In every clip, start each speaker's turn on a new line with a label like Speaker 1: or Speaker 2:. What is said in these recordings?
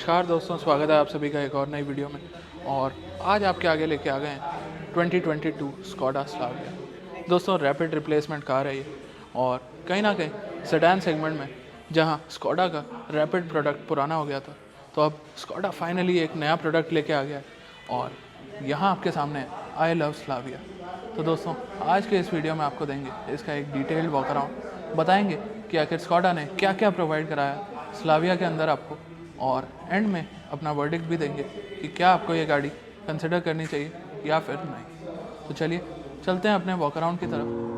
Speaker 1: नमस्कार दोस्तों, स्वागत है आप सभी का एक और नई वीडियो में। और आज आपके आगे लेके आ गए हैं 2022 स्कोडा स्लाविया। दोस्तों, रैपिड रिप्लेसमेंट कार है ये, और कहीं ना कहीं सेडान सेगमेंट में जहां स्कोडा का रैपिड प्रोडक्ट पुराना हो गया था, तो अब स्कोडा फाइनली एक नया प्रोडक्ट लेके आ गया है और यहाँ आपके सामने है आई लव स्लाविया। तो दोस्तों, आज के इस वीडियो में आपको देंगे इसका एक डिटेल्ड वॉक अराउंड, बताएंगे कि आखिर स्कोडा ने क्या क्या प्रोवाइड कराया स्लाविया के अंदर आपको, और एंड में अपना वर्डिक्ट भी देंगे कि क्या आपको ये गाड़ी कंसिडर करनी चाहिए या फिर नहीं। तो चलिए चलते हैं अपने वॉक अराउंड की तरफ।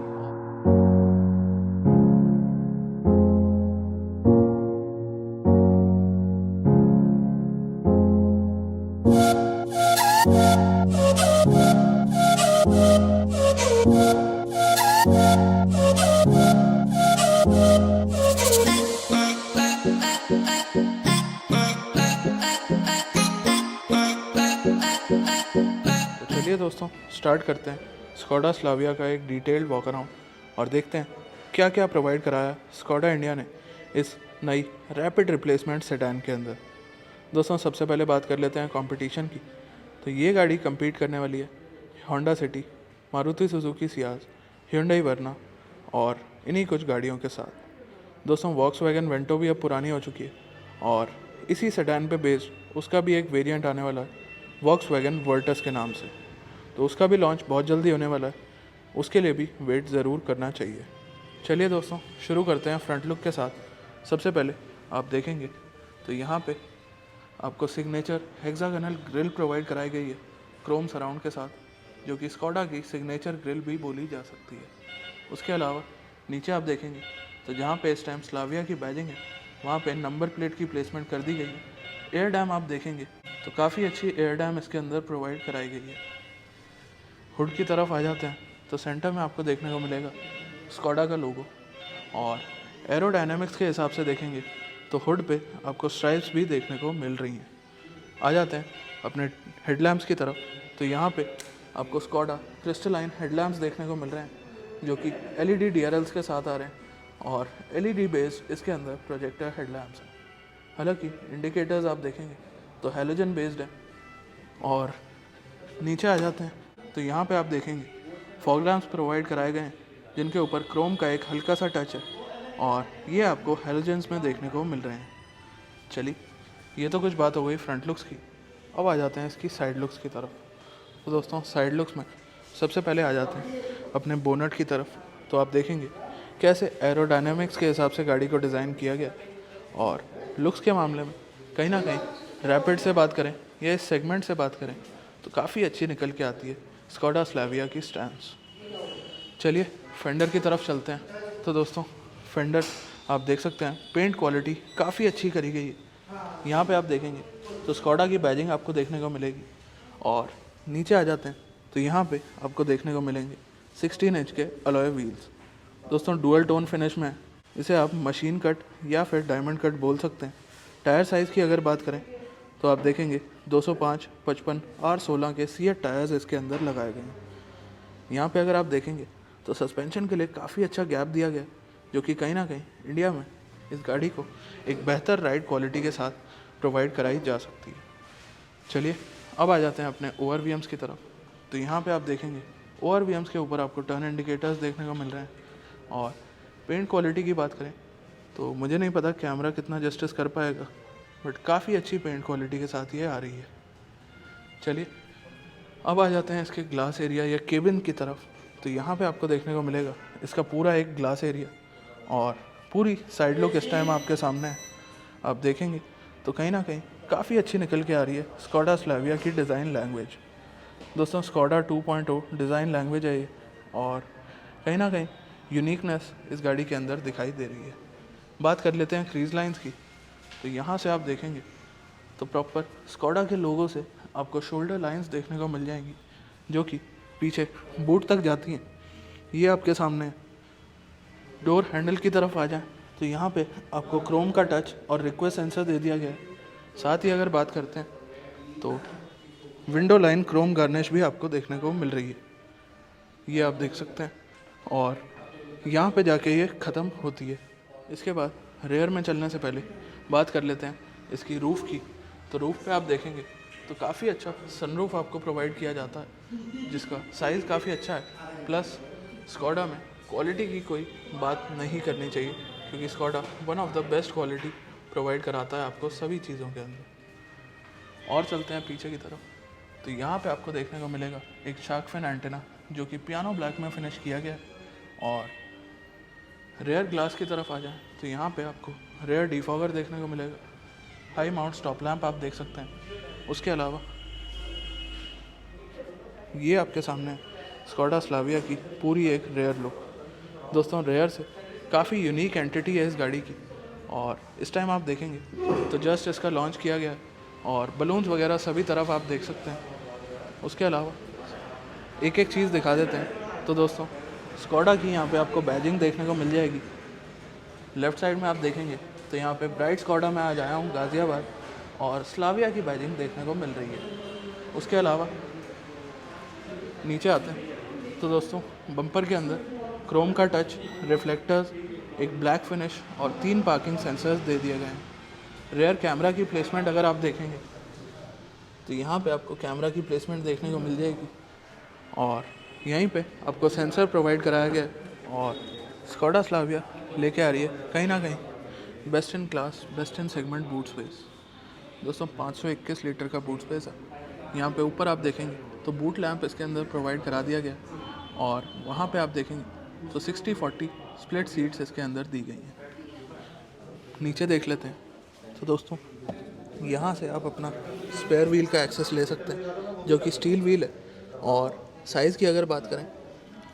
Speaker 1: तो चलिए दोस्तों, स्टार्ट करते हैं स्कोडा स्लाविया का एक डिटेल्ड वॉक अराउंड और देखते हैं क्या क्या प्रोवाइड कराया स्कोडा इंडिया ने इस नई रैपिड रिप्लेसमेंट सेडान के अंदर। दोस्तों, सबसे पहले बात कर लेते हैं कंपटीशन की। तो ये गाड़ी compete करने वाली है Honda city, Maruti Suzuki Ciaz, hyundai वर्ना और इन्हीं कुछ गाड़ियों के साथ। दोस्तों, वॉक्सवैगन वेंटो भी अब पुरानी हो चुकी है और इसी सेडान पे बेस्ड उसका भी एक वेरिएंट आने वाला है वॉक्सवैगन वर्टस के नाम से। तो उसका भी लॉन्च बहुत जल्दी होने वाला है, उसके लिए भी वेट ज़रूर करना चाहिए। चलिए दोस्तों, शुरू करते हैं फ्रंट लुक के साथ। सबसे पहले आप देखेंगे तो यहाँ पे आपको सिग्नेचर हेक्सागोनल ग्रिल प्रोवाइड कराई गई है क्रोम सराउंड के साथ, जो कि स्कोडा की सिग्नेचर ग्रिल भी बोली जा सकती है। उसके अलावा नीचे आप देखेंगे तो जहाँ पे इस टाइम स्लाविया की बैजिंग है, वहाँ पे नंबर प्लेट की प्लेसमेंट कर दी गई है। एयर डैम आप देखेंगे तो काफ़ी अच्छी एयर डैम इसके अंदर प्रोवाइड कराई गई है। हुड की तरफ आ जाते हैं तो सेंटर में आपको देखने को मिलेगा स्कोडा का लोगो, और एरोडायनेमिक्स के हिसाब से देखेंगे तो हुड पे आपको स्ट्राइप्स भी देखने को मिल रही हैं। आ जाते हैं अपने हेडलैम्प्स की तरफ, तो यहाँ पे आपको स्कोडा क्रिस्टलाइन हेडलैम्प्स देखने को मिल रहे हैं, जो कि LED DRLs के साथ आ रहे हैं और LED बेस्ड इसके अंदर प्रोजेक्टर हेडलैम्प्स हैं। हालांकि इंडिकेटर्स आप देखेंगे तो हैलोजन बेस्ड है। और नीचे आ जाते हैं तो यहाँ पे आप देखेंगे फॉग लैम्प्स प्रोवाइड कराए गए हैं, जिनके ऊपर क्रोम का एक हल्का सा टच है और ये आपको हैलोजन्स में देखने को मिल रहे हैं। चलिए, ये तो कुछ बात हो गई फ्रंट लुक्स की। अब आ जाते हैं इसकी साइड लुक्स की तरफ। तो दोस्तों, साइड लुक्स में सबसे पहले आ जाते हैं अपने बोनट की तरफ। तो आप देखेंगे कैसे एरोडायनेमिक्स के हिसाब से गाड़ी को डिज़ाइन किया गया, और लुक्स के मामले में कहीं ना कहीं रैपिड से बात करें या इस सेगमेंट से बात करें तो काफ़ी अच्छी निकल के आती है स्कोडा स्लाविया की स्टैंड्स। चलिए फेंडर की तरफ चलते हैं। तो दोस्तों, फेंडर आप देख सकते हैं पेंट क्वालिटी काफ़ी अच्छी करी गई है। यहाँ पे आप देखेंगे तो स्कोडा की बैजिंग आपको देखने को मिलेगी, और नीचे आ जाते हैं तो यहाँ पे आपको देखने को मिलेंगे 16 इंच के अलॉय व्हील्स। दोस्तों, डुअल टोन फिनिश में है, इसे आप मशीन कट या फिर डायमंड कट बोल सकते हैं। टायर साइज़ की अगर बात करें तो आप देखेंगे 205, 55 R16 के सीएट टायर्स इसके अंदर लगाए गए हैं। यहाँ पे अगर आप देखेंगे तो सस्पेंशन के लिए काफ़ी अच्छा गैप दिया गया, जो कि कहीं ना कहीं इंडिया में इस गाड़ी को एक बेहतर राइड क्वालिटी के साथ प्रोवाइड कराई जा सकती है। चलिए, अब आ जाते हैं अपने ORVMs की तरफ। तो यहाँ पे आप देखेंगे ORVMs के ऊपर आपको टर्न इंडिकेटर्स देखने को मिल रहे हैं, और पेंट क्वालिटी की बात करें तो मुझे नहीं पता कैमरा कितना जस्टिस कर पाएगा, बट काफ़ी अच्छी पेंट क्वालिटी के साथ ये आ रही है। चलिए, अब आ जाते हैं इसके ग्लास एरिया या केबिन की तरफ। तो यहाँ पे आपको देखने को मिलेगा इसका पूरा एक ग्लास एरिया, और पूरी साइड लुक इस टाइम आपके सामने है। आप देखेंगे तो कहीं ना कहीं काफ़ी अच्छी निकल के आ रही है स्कोडा स्लाविया की डिज़ाइन लैंग्वेज। दोस्तों, स्कोडा 2.0 डिज़ाइन लैंग्वेज है ये, और कहीं ना कहीं यूनिकनेस इस गाड़ी के अंदर दिखाई दे रही है। बात कर लेते हैं क्रीज लाइंस की। तो यहाँ से आप देखेंगे तो प्रॉपर स्कोडा के लोगों से आपको शोल्डर लाइंस देखने को मिल जाएंगी, जो कि पीछे बूट तक जाती हैं। ये आपके सामने डोर हैंडल की तरफ आ जाए तो यहाँ पे आपको क्रोम का टच और रिक्वेस्ट सेंसर दे दिया गया है। साथ ही अगर बात करते हैं तो विंडो लाइन क्रोम गार्निश भी आपको देखने को मिल रही है, ये आप देख सकते हैं, और यहाँ पे जाके ये ख़त्म होती है। इसके बाद रेयर में चलने से पहले बात कर लेते हैं इसकी रूफ़ की। तो रूफ पे आप देखेंगे तो काफ़ी अच्छा सनरूफ आपको प्रोवाइड किया जाता है, जिसका साइज़ काफ़ी अच्छा है। प्लस स्कोडा में क्वालिटी की कोई बात नहीं करनी चाहिए, क्योंकि Skoda one of the best quality provide कराता है आपको सभी चीज़ों के अंदर। और चलते हैं पीछे की तरफ, तो यहाँ पे आपको देखने को मिलेगा एक शार्क फिन एंटेना जो कि पियानो ब्लैक में फिनिश किया गया है। और रेयर ग्लास की तरफ आ जाए तो यहाँ पे आपको रेयर डिफॉगर देखने को मिलेगा। हाई माउंट स्टॉप लैंप आप देख सकते हैं। उसके अलावा ये आपके सामने स्कोडा स्लाविया की पूरी एक रेयर लुक। दोस्तों रेयर से काफ़ी यूनिक एंटिटी है इस गाड़ी की, और इस टाइम आप देखेंगे तो जस्ट इसका लॉन्च किया गया है और बलून्स वगैरह सभी तरफ आप देख सकते हैं। उसके अलावा एक एक चीज़ दिखा देते हैं। तो दोस्तों स्कोडा की यहाँ पे आपको बैजिंग देखने को मिल जाएगी। लेफ़्ट साइड में आप देखेंगे तो यहाँ पे ब्राइट स्कोडा में आज आया हूँ गाज़ियाबाद, और स्लाविया की बैजिंग देखने को मिल रही है। उसके अलावा नीचे आते हैं तो दोस्तों बम्पर के अंदर क्रोम का टच, रिफ्लेक्टर्स, एक ब्लैक फिनिश और 3 पार्किंग सेंसर्स दे दिए गए हैं। रेयर कैमरा की प्लेसमेंट अगर आप देखेंगे तो यहाँ पे आपको कैमरा की प्लेसमेंट देखने को मिल जाएगी, और यहीं पे आपको सेंसर प्रोवाइड कराया गया है। और स्कोडा स्लाविया लेके आ रही है कहीं ना कहीं best in class, best in segment boot space. दोस्तों 521 लीटर का बूट स्पेस है। यहाँ पे ऊपर आप देखेंगे तो बूट लैंप इसके अंदर प्रोवाइड करा दिया गया, और वहाँ पे आप देखेंगे तो 60-40 स्प्लिट सीट्स इसके अंदर दी गई हैं। नीचे देख लेते हैं तो दोस्तों यहाँ से आप अपना स्पेयर व्हील का एक्सेस ले सकते हैं, जो कि स्टील व्हील है। और साइज़ की अगर बात करें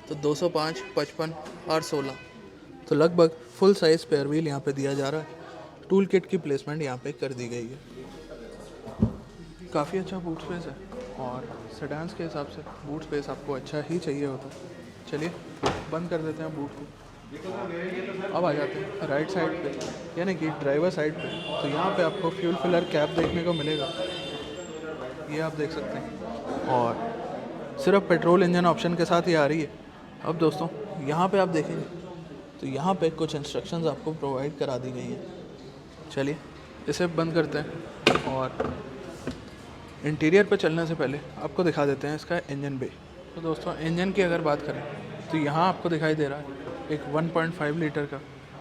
Speaker 1: तो 205, 55 और 16, तो लगभग फुल साइज़ स्पेयर व्हील यहाँ पे दिया जा रहा है। टूल किट की प्लेसमेंट यहाँ पे कर दी गई है। काफ़ी अच्छा बूट स्पेस है, और सेडान्स के हिसाब से बूट स्पेस आपको अच्छा ही चाहिए होता है। चलिए बंद कर देते हैं बूट को। अब आ जाते हैं राइट साइड पे, यानी कि ड्राइवर साइड पे। तो यहाँ पे आपको फ्यूल फिलर कैप देखने को मिलेगा, ये आप देख सकते हैं, और सिर्फ पेट्रोल इंजन ऑप्शन के साथ ये आ रही है। अब दोस्तों यहाँ पे आप देखेंगे तो यहाँ पे कुछ इंस्ट्रक्शंस आपको प्रोवाइड करा दी गई हैं। चलिए इसे बंद करते हैं, और इंटीरियर पे चलने से पहले आपको दिखा देते हैं इसका इंजन बे। तो दोस्तों इंजन की अगर बात करें तो यहाँ आपको दिखाई दे रहा है एक 1.5 लीटर का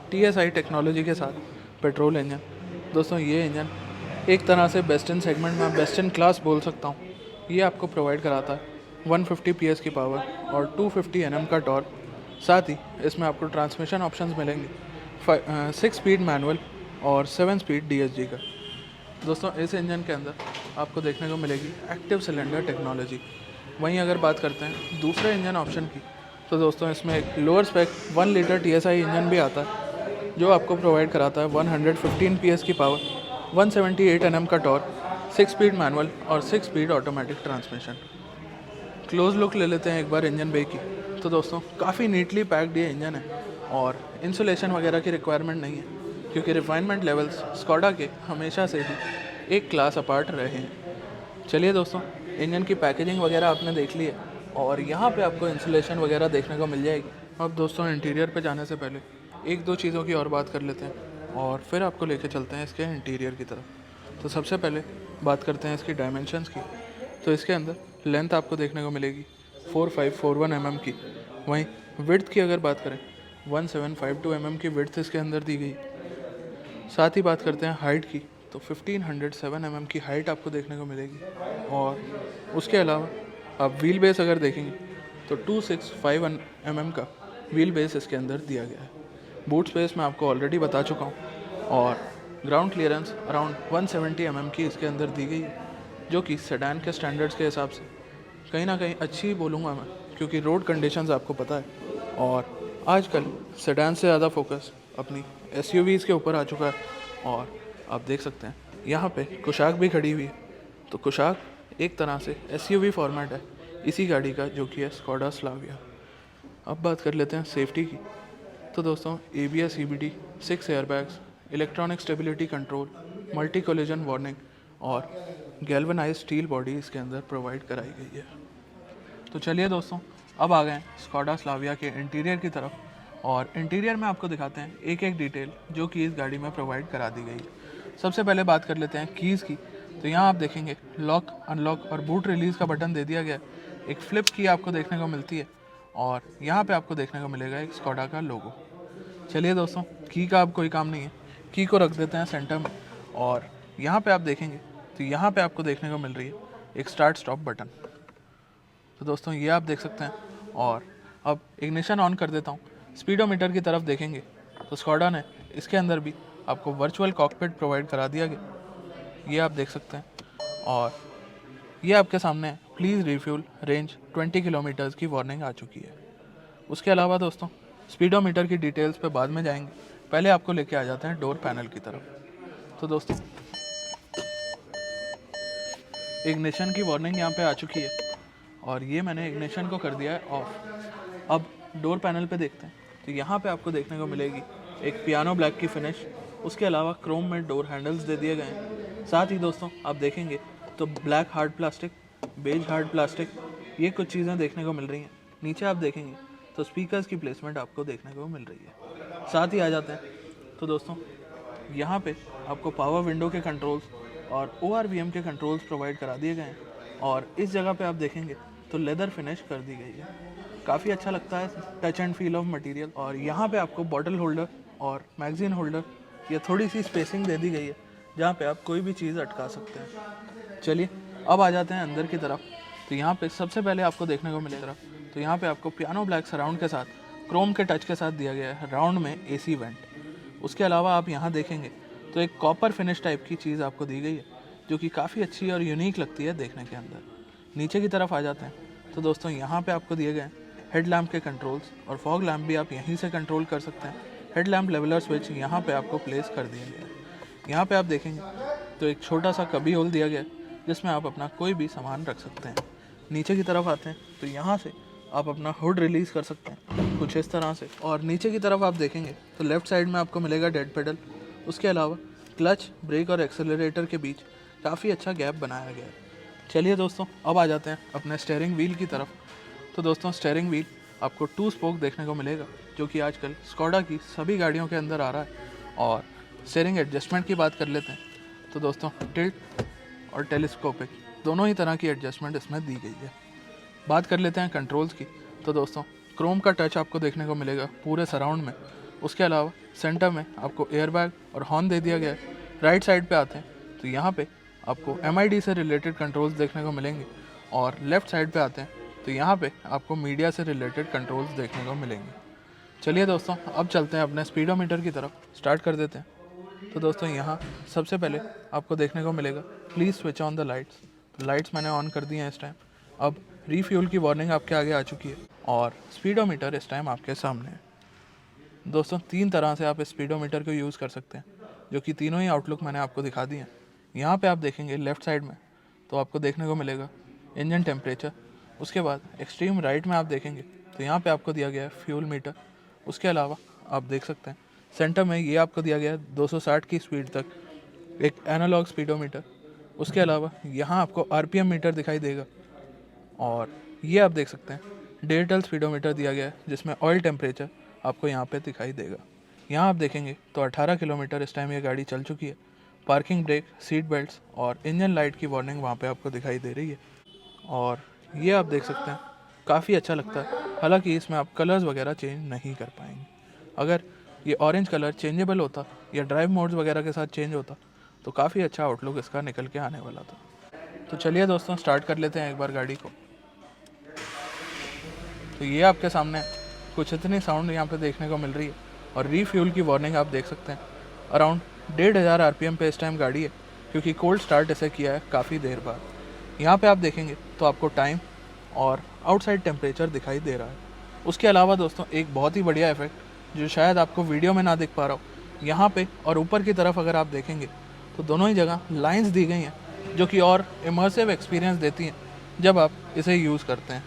Speaker 1: TSI टेक्नोलॉजी के साथ पेट्रोल इंजन। दोस्तों ये इंजन एक तरह से बेस्ट इन सेगमेंट में बेस्ट इन क्लास बोल सकता हूँ। ये आपको प्रोवाइड कराता है 150 PS की पावर और 250 Nm का टॉर्क। साथ ही इसमें आपको ट्रांसमिशन ऑप्शंस मिलेंगे 6 स्पीड मैनुअल और 7 स्पीड DSG का। दोस्तों इस इंजन के अंदर आपको देखने को मिलेगी एक्टिव सिलेंडर टेक्नोलॉजी। वहीं अगर बात करते हैं दूसरे इंजन ऑप्शन की, तो दोस्तों इसमें एक lower spec 1 litre TSI engine भी आता है, जो आपको प्रोवाइड कराता है 115 PS की पावर, 178 Nm का टॉर्क, 6 स्पीड मैनुअल और 6 speed automatic transmission. Close look ले लेते हैं एक बार इंजन बे की। तो दोस्तों काफ़ी नीटली पैक्ड ये इंजन है, और इंसुलेशन वगैरह की रिक्वायरमेंट नहीं है, क्योंकि रिफाइनमेंट लेवल्स स्कोडा के हमेशा से ही एक क्लास अपार्ट रहे हैं। चलिए दोस्तों इंजन की पैकेजिंग वगैरह आपने देख ली है, और यहाँ पे आपको इंसुलेशन वगैरह देखने को मिल जाएगी। अब दोस्तों इंटीरियर पे जाने से पहले एक दो चीज़ों की और बात कर लेते हैं, और फिर आपको लेके चलते हैं इसके इंटीरियर की तरफ। तो सबसे पहले बात करते हैं इसकी डायमेंशंस की। तो इसके अंदर लेंथ आपको देखने को मिलेगी 4541 mm की। वहीं विड्थ की अगर बात करें 1752 mm की विड्थ इसके अंदर दी गई। साथ ही बात करते हैं हाइट की, तो 1507 mm की हाइट आपको देखने को मिलेगी। और उसके अलावा आप व्हील बेस अगर देखेंगे तो 265 mm का व्हील बेस इसके अंदर दिया गया है। बूट स्पेस मैं आपको ऑलरेडी बता चुका हूँ, और ग्राउंड क्लियरेंस अराउंड 170 mm की इसके अंदर दी गई है, जो कि सेडान के स्टैंडर्ड्स के हिसाब से कहीं ना कहीं अच्छी बोलूँगा मैं, क्योंकि रोड कंडीशंस आपको पता है। और आजकल सेडान से ज़्यादा फोकस अपनी SUVs के ऊपर आ चुका है, और आप देख सकते हैं यहाँ पे कुशाक भी खड़ी हुई है। तो कुशाक एक तरह से SUV फॉर्मेट है इसी गाड़ी का, जो कि है स्कोडा स्लाविया। अब बात कर लेते हैं सेफ्टी की। तो दोस्तों ABS EBD, 6 airbags, electronic stability control, multi collision warning और गैल्वेनाइज स्टील बॉडी इसके अंदर प्रोवाइड कराई गई है। तो चलिए दोस्तों अब आ गए हैं स्कोडा स्लाविया के इंटीरियर की तरफ, और इंटीरियर में आपको दिखाते हैं एक एक डिटेल जो कि इस गाड़ी में प्रोवाइड करा दी गई है। सबसे पहले बात कर लेते हैं कीज़ की। तो यहाँ आप देखेंगे लॉक, अनलॉक और बूट रिलीज़ का बटन दे दिया गया है। एक फ्लिप की आपको देखने को मिलती है और यहाँ पे आपको देखने को मिलेगा एक स्कोडा का लोगो। चलिए दोस्तों, की का अब कोई काम नहीं है, की को रख देते हैं सेंटर में और यहाँ पे आप देखेंगे तो यहाँ पे आपको देखने को मिल रही है एक स्टार्ट स्टॉप बटन। तो दोस्तों ये आप देख सकते हैं और अब इग्निशन ऑन कर देता हूँ। स्पीडोमीटर की तरफ देखेंगे तो स्कोडा ने इसके अंदर भी आपको वर्चुअल कॉकपिट प्रोवाइड करा दिया गया, ये आप देख सकते हैं। और ये आपके सामने प्लीज़ रिफ्यूल रेंज 20 किलोमीटर्स की वार्निंग आ चुकी है। उसके अलावा दोस्तों स्पीडोमीटर की डिटेल्स पे बाद में जाएंगे, पहले आपको लेके आ जाते हैं डोर पैनल की तरफ। तो दोस्तों इग्निशन की वार्निंग यहाँ पे आ चुकी है और ये मैंने इग्निशन को कर दिया है ऑफ। अब डोर पैनल पे देखते हैं तो यहाँ पे आपको देखने को मिलेगी एक पियानो ब्लैक की फिनिश। उसके अलावा क्रोम में डोर हैंडल्स दे दिए गए हैं। साथ ही दोस्तों आप देखेंगे तो black hard plastic, beige hard plastic, ये कुछ चीज़ें देखने को मिल रही हैं। नीचे आप देखेंगे तो स्पीकर्स की प्लेसमेंट आपको देखने को मिल रही है। साथ ही आ जाते हैं तो दोस्तों यहाँ पे आपको पावर विंडो के कंट्रोल्स और ORVM के कंट्रोल्स प्रोवाइड करा दिए गए हैं और इस जगह पे आप देखेंगे तो लेदर फिनिश कर दी गई है। काफ़ी अच्छा लगता है touch and feel of material. और यहाँ पे आपको बॉटल होल्डर और मैगजीन होल्डर या थोड़ी सी स्पेसिंग दे दी गई है जहाँ पे आप कोई भी चीज़ अटका सकते हैं। चलिए अब आ जाते हैं अंदर की तरफ। तो यहाँ पे सबसे पहले आपको देखने को मिलेगा तो यहाँ पे आपको पियानो ब्लैक सराउंड के साथ क्रोम के टच के साथ दिया गया है राउंड में AC वेंट। उसके अलावा आप यहाँ देखेंगे तो एक कॉपर फिनिश टाइप की चीज़ आपको दी गई है जो कि काफ़ी अच्छी और यूनिक लगती है देखने के अंदर। नीचे की तरफ आ जाते हैं तो दोस्तों यहाँ पे आपको दिए गए हैं हेडलैम्प के कंट्रोल्स और फॉग लैम्प भी आप यहीं से कंट्रोल कर सकते हैं। हेडलैम्प लेवलर स्विच यहाँ पे आपको प्लेस कर दिया गया है। यहाँ पे आप देखेंगे तो एक छोटा सा कभी होल दिया गया है जिसमें आप अपना कोई भी सामान रख सकते हैं। नीचे की तरफ आते हैं तो यहाँ से आप अपना हुड रिलीज़ कर सकते हैं कुछ इस तरह से। और नीचे की तरफ आप देखेंगे तो लेफ़्ट साइड में आपको मिलेगा डेड पेडल। उसके अलावा क्लच, ब्रेक और एक्सेलरेटर के बीच काफ़ी अच्छा गैप बनाया गया है। चलिए दोस्तों अब आ जाते हैं अपने स्टीयरिंग व्हील की तरफ। तो दोस्तों स्टीयरिंग व्हील आपको 2 स्पोक देखने को मिलेगा जो कि आजकल स्कोडा की सभी गाड़ियों के अंदर आ रहा है। और स्टीयरिंग एडजस्टमेंट की बात कर लेते हैं तो दोस्तों टिल्ट और टेलीस्कोपिक दोनों ही तरह की एडजस्टमेंट इसमें दी गई है। बात कर लेते हैं कंट्रोल्स की। तो दोस्तों क्रोम का टच आपको देखने को मिलेगा पूरे सराउंड में। उसके अलावा सेंटर में आपको एयरबैग और हॉर्न दे दिया गया है। राइट साइड पे आते हैं तो यहाँ पे आपको MID से रिलेटेड कंट्रोल्स देखने को मिलेंगे और लेफ़्ट साइड पे आते हैं तो यहाँ पे आपको मीडिया से रिलेटेड कंट्रोल्स देखने को मिलेंगे। चलिए दोस्तों अब चलते हैं अपने स्पीडोमीटर की तरफ, स्टार्ट कर देते हैं। तो दोस्तों यहाँ सबसे पहले आपको देखने को मिलेगा please switch on the lights. तो लाइट्स मैंने ऑन कर दी हैं इस टाइम। अब रीफ्यूल की वार्निंग आपके आगे आ चुकी है और स्पीडोमीटर इस टाइम आपके सामने है। दोस्तों 3 तरह से आप इस स्पीडोमीटर को यूज़ कर सकते हैं जो कि तीनों ही आउटलुक मैंने आपको दिखा दिए हैं। यहाँ पे आप देखेंगे लेफ़्ट साइड में तो आपको देखने को मिलेगा इंजन टेम्परेचर। उसके बाद एक्सट्रीम राइट में आप देखेंगे तो यहाँ पे आपको दिया गया है फ्यूल मीटर। उसके अलावा आप देख सकते हैं सेंटर में ये आपको दिया गया है 260 की स्पीड तक एक एनालॉग स्पीडोमीटर। उसके अलावा यहाँ आपको RPM मीटर दिखाई देगा और ये आप देख सकते हैं डिजिटल स्पीडोमीटर दिया गया है जिसमें ऑयल टेम्परेचर आपको यहाँ पे दिखाई देगा। यहाँ आप देखेंगे तो 18 किलोमीटर इस टाइम ये गाड़ी चल चुकी है। पार्किंग ब्रेक, सीट बेल्ट्स और इंजन लाइट की वार्निंग वहाँ पे आपको दिखाई दे रही है। और ये आप देख सकते हैं काफ़ी अच्छा लगता है। हालांकि इसमें आप कलर्स वगैरह चेंज नहीं कर पाएंगे। अगर ये ऑरेंज कलर चेंजेबल होता या ड्राइव मोड्स वगैरह के साथ चेंज होता तो काफ़ी अच्छा आउटलुक इसका निकल के आने वाला था। तो चलिए दोस्तों स्टार्ट कर लेते हैं एक बार गाड़ी को। तो ये आपके सामने कुछ इतनी साउंड यहाँ पे देखने को मिल रही है और रीफ्यूल की वार्निंग आप देख सकते हैं। अराउंड 1500 RPM पे इस टाइम गाड़ी है क्योंकि कोल्ड स्टार्ट इसे किया है काफ़ी देर बाद। यहाँ पे आप देखेंगे तो आपको टाइम और आउटसाइड टेम्परेचर दिखाई दे रहा है। उसके अलावा दोस्तों एक बहुत ही बढ़िया इफेक्ट जो शायद आपको वीडियो में ना दिख पा रहा हो, यहाँ पे और ऊपर की तरफ अगर आप देखेंगे तो दोनों ही जगह लाइंस दी गई हैं जो कि और इमर्सिव एक्सपीरियंस देती हैं जब आप इसे यूज़ करते हैं।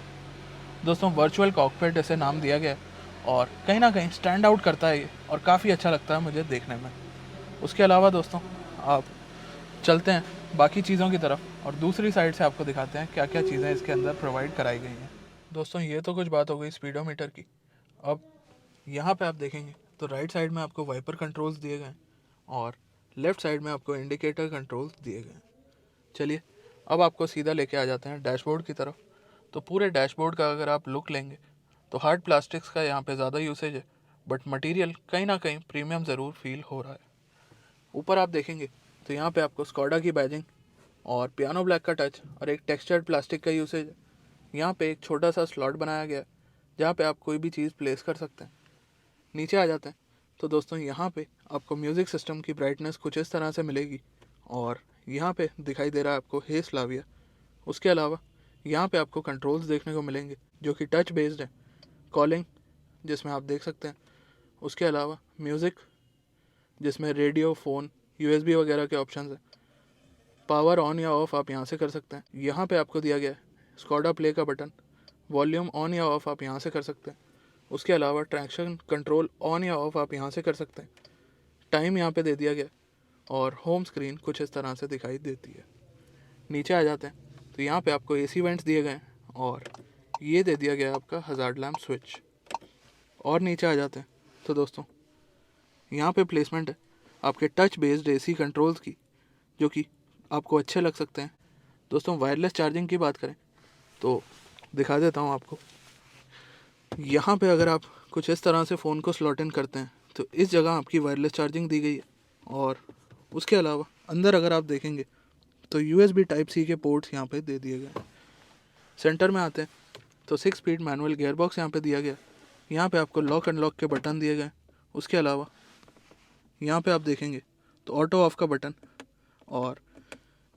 Speaker 1: दोस्तों वर्चुअल कॉकपिट इसे नाम दिया गया है और कहीं ना कहीं स्टैंड आउट करता है ये और काफ़ी अच्छा लगता है मुझे देखने में। उसके अलावा दोस्तों आप चलते हैं बाकी चीज़ों की तरफ और दूसरी साइड से आपको दिखाते हैं क्या क्या चीज़ें इसके अंदर प्रोवाइड कराई गई हैं। दोस्तों ये तो कुछ बात हो गई स्पीडोमीटर की। अब यहाँ पे आप देखेंगे तो राइट साइड में आपको वाइपर कंट्रोल्स दिए गए हैं और लेफ़्ट साइड में आपको इंडिकेटर कंट्रोल्स दिए गए हैं। चलिए अब आपको सीधा लेके आ जाते हैं डैशबोर्ड की तरफ। तो पूरे डैशबोर्ड का अगर आप लुक लेंगे तो हार्ड प्लास्टिक्स का यहाँ पे ज़्यादा यूसेज है, बट मटेरियल कहीं ना कहीं प्रीमियम ज़रूर फील हो रहा है। ऊपर आप देखेंगे तो यहाँ पे आपको स्कॉडा की बैजिंग और पियानो ब्लैक का टच और एक टेक्सचर्ड प्लास्टिक का यूसेज है। यहाँ पे एक छोटा सा स्लॉट बनाया गया है जहाँ पे आप कोई भी चीज़ प्लेस कर सकते हैं। नीचे आ जाते हैं तो दोस्तों यहाँ पे आपको म्यूज़िक सिस्टम की ब्राइटनेस कुछ इस तरह से मिलेगी और यहाँ पे दिखाई दे रहा है आपको हे स्लाविया। उसके अलावा यहाँ पे आपको कंट्रोल्स देखने को मिलेंगे जो कि टच बेस्ड है। कॉलिंग जिसमें आप देख सकते हैं, उसके अलावा म्यूज़िक जिसमें रेडियो, फ़ोन, यूएसबी वगैरह के ऑप्शन हैं। पावर ऑन या ऑफ़ आप यहाँ से कर सकते हैं। यहाँ पे आपको दिया गया है स्कॉडा प्ले का बटन, वॉल्यूम ऑन या ऑफ़ आप यहाँ से कर सकते हैं। उसके अलावा ट्रैक्शन कंट्रोल ऑन या ऑफ़ आप यहाँ से कर सकते हैं। टाइम यहाँ पे दे दिया गया और होम स्क्रीन कुछ इस तरह से दिखाई देती है। नीचे आ जाते हैं तो यहाँ पे आपको एसी वेंट्स दिए गए हैं और ये दे दिया गया है आपका हज़ार्ड लैम्प स्विच। और नीचे आ जाते हैं तो दोस्तों यहाँ पे प्लेसमेंट है आपके टच बेस्ड एसी कंट्रोल्स की, जो कि आपको अच्छे लग सकते हैं। दोस्तों वायरलेस चार्जिंग की बात करें तो दिखा देता हूँ आपको। यहाँ पे अगर आप कुछ इस तरह से फ़ोन को स्लॉट इन करते हैं तो इस जगह आपकी वायरलेस चार्जिंग दी गई है। और उसके अलावा अंदर अगर आप देखेंगे तो USB टाइप सी के पोर्ट्स यहाँ पे दे दिए गए हैं। सेंटर में आते हैं तो 6 स्पीड मैनुअल गियर बॉक्स यहाँ पे दिया गया। यहाँ पे आपको लॉक अनलॉक के बटन दिए गए। उसके अलावा यहाँ पे आप देखेंगे तो ऑटो ऑफ का बटन और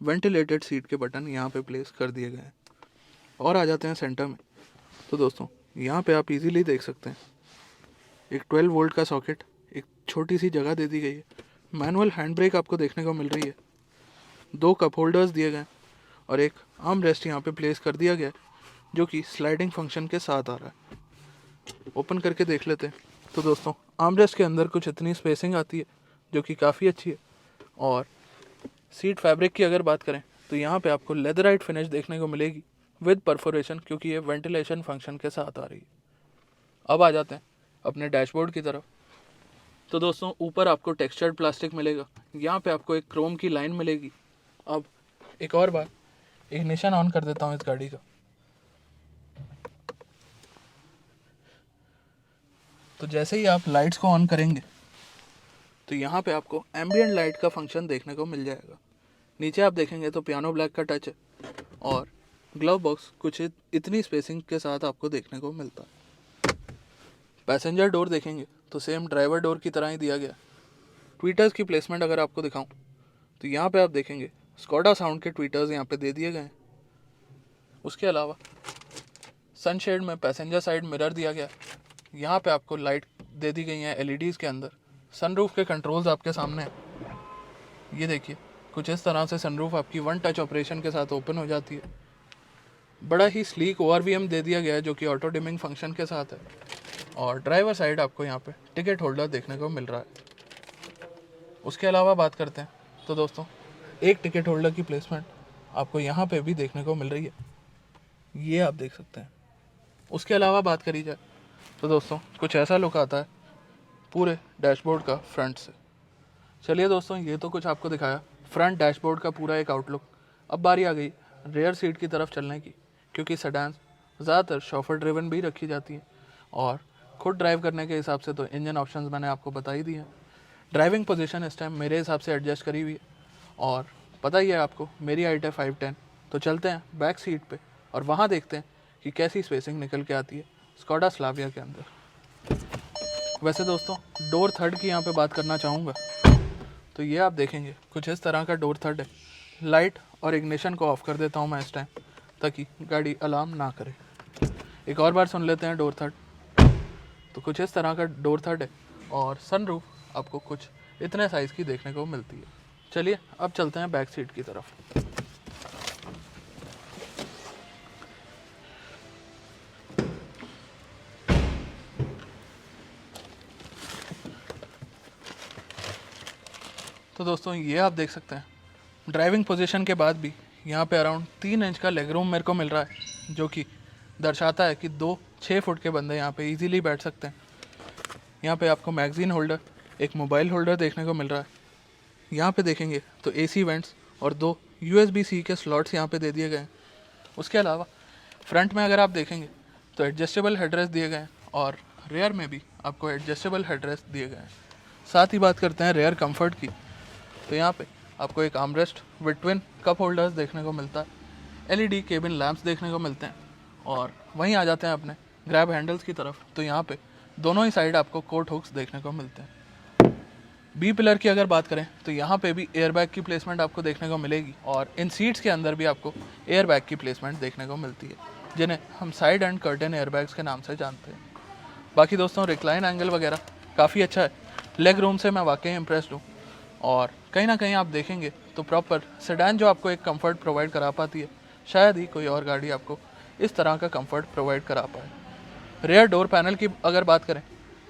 Speaker 1: वेंटिलेटेड सीट के बटन यहाँ पे प्लेस कर दिए गए हैं। और आ जाते हैं सेंटर में तो दोस्तों यहाँ पे आप इजीली देख सकते हैं एक 12 वोल्ट का सॉकेट, एक छोटी सी जगह दे दी गई है। मैनुअल हैंड ब्रेक आपको देखने को मिल रही है। 2 कप होल्डर्स दिए गए और एक आर्म रेस्ट यहाँ पे प्लेस कर दिया गया जो कि स्लाइडिंग फंक्शन के साथ आ रहा है। ओपन करके देख लेते हैं तो दोस्तों आर्म रेस्ट के अंदर कुछ इतनी स्पेसिंग आती है जो कि काफ़ी अच्छी है। और सीट फैब्रिक की अगर बात करें तो यहाँ पे आपको लेदराइट फिनिश देखने को मिलेगी विद परफोरेशन, क्योंकि ये वेंटिलेशन फंक्शन के साथ आ रही है। अब आ जाते हैं अपने डैशबोर्ड की तरफ तो दोस्तों ऊपर आपको टेक्सचर्ड प्लास्टिक मिलेगा। यहाँ पे आपको एक क्रोम की लाइन मिलेगी। अब एक और बार इग्निशन ऑन कर देता हूँ इस गाड़ी का तो जैसे ही आप लाइट्स को ऑन करेंगे तो यहाँ पे आपको एम्बिएंट लाइट का फंक्शन देखने को मिल जाएगा। नीचे आप देखेंगे तो पियानो ब्लैक का टच है और ग्लव बॉक्स कुछ इतनी स्पेसिंग के साथ आपको देखने को मिलता है। पैसेंजर डोर देखेंगे तो सेम ड्राइवर डोर की तरह ही दिया गया। ट्वीटर्स की प्लेसमेंट अगर आपको दिखाऊं तो यहाँ पे आप देखेंगे स्कॉडा साउंड के ट्वीटर्स यहाँ पे दे दिए गए हैं। उसके अलावा सनशेड में पैसेंजर साइड मिरर दिया गया। यहाँ पे आपको लाइट दे दी गई हैं LEDs के अंदर। सनरूफ के कंट्रोल्स आपके सामने हैं। ये देखिए कुछ इस तरह से सनरूफ आपकी वन टच ऑपरेशन के साथ ओपन हो जाती है। बड़ा ही स्लीक ORVM दे दिया गया है जो कि ऑटो डिमिंग फंक्शन के साथ है। और ड्राइवर साइड आपको यहाँ पे टिकट होल्डर देखने को मिल रहा है। उसके अलावा बात करते हैं तो दोस्तों एक टिकट होल्डर की प्लेसमेंट आपको यहाँ पे भी देखने को मिल रही है, ये आप देख सकते हैं। उसके अलावा बात करी जाए तो दोस्तों कुछ ऐसा लुक आता है पूरे डैशबोर्ड का फ्रंट से। चलिए दोस्तों ये तो कुछ आपको दिखाया फ्रंट डैशबोर्ड का पूरा एक आउटलुक। अब बारी आ गई रेयर सीट की तरफ चलने की, क्योंकि सेडान्स ज़्यादातर शॉफर ड्रिवन भी रखी जाती है और खुद ड्राइव करने के हिसाब से तो इंजन ऑप्शंस मैंने आपको बता ही दिए हैं। ड्राइविंग पोजीशन इस टाइम मेरे हिसाब से एडजस्ट करी हुई है और पता ही है आपको मेरी हाइट है 5'10", तो चलते हैं बैक सीट पे और वहाँ देखते हैं कि कैसी स्पेसिंग निकल के आती है स्कॉडा स्लाविया के अंदर। वैसे दोस्तों डोर थर्ड की यहाँ पे बात करना चाहूँगा तो ये आप देखेंगे कुछ इस तरह का डोर थर्ड है। लाइट और इग्निशन को ऑफ कर देता हूँ मैं इस टाइम ताकि गाड़ी अलार्म ना करे। एक और बार सुन लेते हैं डोर थर्ड। तो कुछ इस तरह का डोर थर्ड है और सनरूफ आपको कुछ इतने साइज़ की देखने को मिलती है। चलिए अब चलते हैं बैक सीट की तरफ। तो दोस्तों ये आप देख सकते हैं ड्राइविंग पोजीशन के बाद भी यहाँ पे अराउंड 3 इंच का लेग रूम मेरे को मिल रहा है, जो कि दर्शाता है कि 6 फुट के बंदे यहाँ पे इजीली बैठ सकते हैं। यहाँ पे आपको मैगज़ीन होल्डर, एक मोबाइल होल्डर देखने को मिल रहा है। यहाँ पे देखेंगे तो AC वेंट्स और 2 USB-C के स्लॉट्स यहाँ पे दे दिए गए हैं। उसके अलावा फ्रंट में अगर आप देखेंगे तो एडजस्टेबल हेडरेस्ट दिए गए हैं और रेयर में भी आपको एडजस्टेबल हेडरेस्ट दिए गए हैं। साथ ही बात करते हैं रेयर कंफर्ट की, तो यहाँ पे आपको एक armrest with twin cup holders देखने को मिलता है, LED केबिन लैंप्स देखने को मिलते हैं। और वहीं आ जाते हैं अपने ग्रैब हैंडल्स की तरफ, तो यहाँ पे दोनों ही साइड आपको कोट हुक्स देखने को मिलते हैं। बी पिलर की अगर बात करें तो यहाँ पे भी एयरबैग की प्लेसमेंट आपको देखने को मिलेगी और इन सीट्स के अंदर भी आपको एयरबैग की प्लेसमेंट देखने को मिलती है, जिन्हें हम साइड एंड कर्टन एयरबैग्स के नाम से जानते हैं। बाकी दोस्तों रिक्लाइन एंगल वगैरह काफ़ी अच्छा है, लेग रूम से मैं वाकई इम्प्रेस्ड हूँ। और कहीं ना कहीं आप देखेंगे तो प्रॉपर सेडान जो आपको एक कंफर्ट प्रोवाइड करा पाती है, शायद ही कोई और गाड़ी आपको इस तरह का कंफर्ट प्रोवाइड करा पाए। रेयर डोर पैनल की अगर बात करें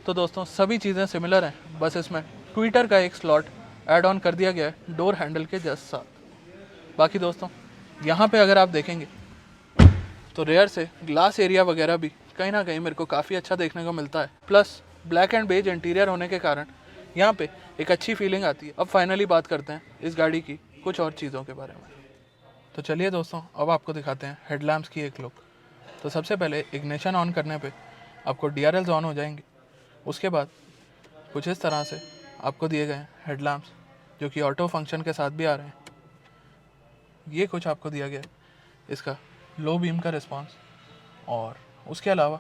Speaker 1: तो दोस्तों सभी चीज़ें सिमिलर हैं, बस इसमें ट्विटर का एक स्लॉट ऐड ऑन कर दिया गया है डोर हैंडल के जस्ट साथ। बाकी दोस्तों यहाँ पे अगर आप देखेंगे तो रेयर से ग्लास एरिया वगैरह भी कहीं ना कहीं मेरे को काफ़ी अच्छा देखने को मिलता है, plus black and beige interior होने के कारण यहाँ पे एक अच्छी फीलिंग आती है। अब फाइनली बात करते हैं इस गाड़ी की कुछ और चीज़ों के बारे में। तो चलिए दोस्तों अब आपको दिखाते हैं हेडलैम्प्स की एक लुक। तो सबसे पहले इग्निशन ऑन करने पे आपको DRLs ऑन हो जाएंगे। उसके बाद कुछ इस तरह से आपको दिए गए हेडलैम्प्स जो कि ऑटो फंक्शन के साथ भी आ रहे हैं। ये कुछ आपको दिया गया है इसका लो बीम का रिस्पांस, और उसके अलावा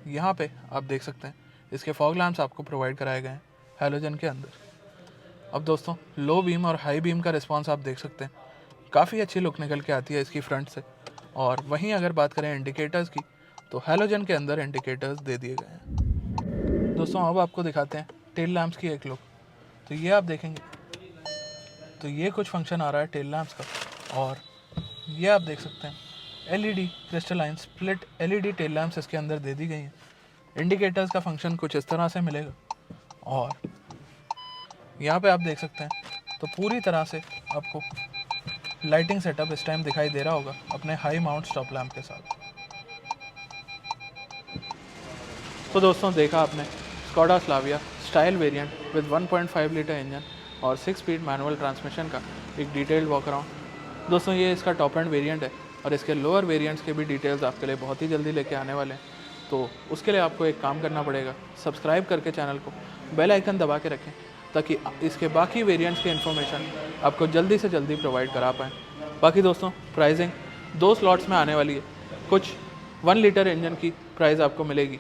Speaker 1: यहाँ पे आप देख सकते हैं इसके फॉग लैम्प्स आपको प्रोवाइड कराए गए हैं हैलोजन के अंदर। अब दोस्तों लो बीम और हाई बीम का रिस्पांस आप देख सकते हैं, काफ़ी अच्छी लुक निकल के आती है इसकी फ्रंट से। और वहीं अगर बात करें इंडिकेटर्स की तो हैलोजन के अंदर इंडिकेटर्स दे दिए गए हैं। दोस्तों अब आपको दिखाते हैं टेल लैम्प्स की एक लुक। तो ये आप देखेंगे तो ये कुछ फंक्शन आ रहा है टेल लैम्प्स का, और ये आप देख सकते हैं LED crystalline split LED tail lamps इसके अंदर दे दी गई हैं। इंडिकेटर्स का फंक्शन कुछ इस तरह से मिलेगा, और यहाँ पे आप देख सकते हैं तो पूरी तरह से आपको लाइटिंग सेटअप इस टाइम दिखाई दे रहा होगा अपने हाई माउंट स्टॉप लैम्प के साथ। तो दोस्तों देखा आपने Skoda Slavia style variant with 1.5 litre engine और 6 स्पीड मैनुअल ट्रांसमिशन का एक डिटेल्ड वॉक अराउंड। दोस्तों ये इसका टॉप एंड वेरिएंट है और इसके लोअर वेरिएंट्स के भी डिटेल्स आपके लिए बहुत ही जल्दी लेके आने वाले हैं। तो उसके लिए आपको एक काम करना पड़ेगा, सब्सक्राइब करके चैनल को बेल आइकन दबा के रखें ताकि इसके बाकी वेरिएंट्स की इन्फॉर्मेशन आपको जल्दी से जल्दी प्रोवाइड करा पाएँ। बाकी दोस्तों प्राइसिंग 2 स्लॉट्स में आने वाली है। कुछ 1 लीटर इंजन की प्राइस आपको मिलेगी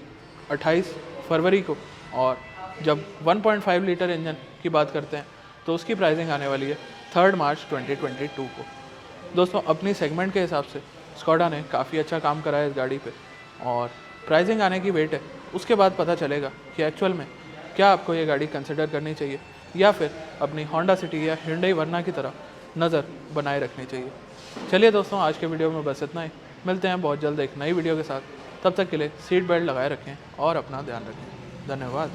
Speaker 1: 28 फरवरी को, और जब 1.5 लीटर इंजन की बात करते हैं तो उसकी प्राइसिंग आने वाली है 3 मार्च 2022 को। दोस्तों अपनी सेगमेंट के हिसाब से स्कोडा ने काफ़ी अच्छा काम करा है इस गाड़ी पे, और प्राइसिंग आने की वेट है, उसके बाद पता चलेगा कि एक्चुअल में क्या आपको ये गाड़ी कंसिडर करनी चाहिए या फिर अपनी होंडा सिटी या hyundai वर्ना की तरह नज़र बनाए रखनी चाहिए। चलिए दोस्तों आज के वीडियो में बस इतना ही, मिलते हैं बहुत जल्द एक नई वीडियो के साथ। तब तक के लिए सीट बेल्ट लगाए रखें और अपना ध्यान रखें। धन्यवाद।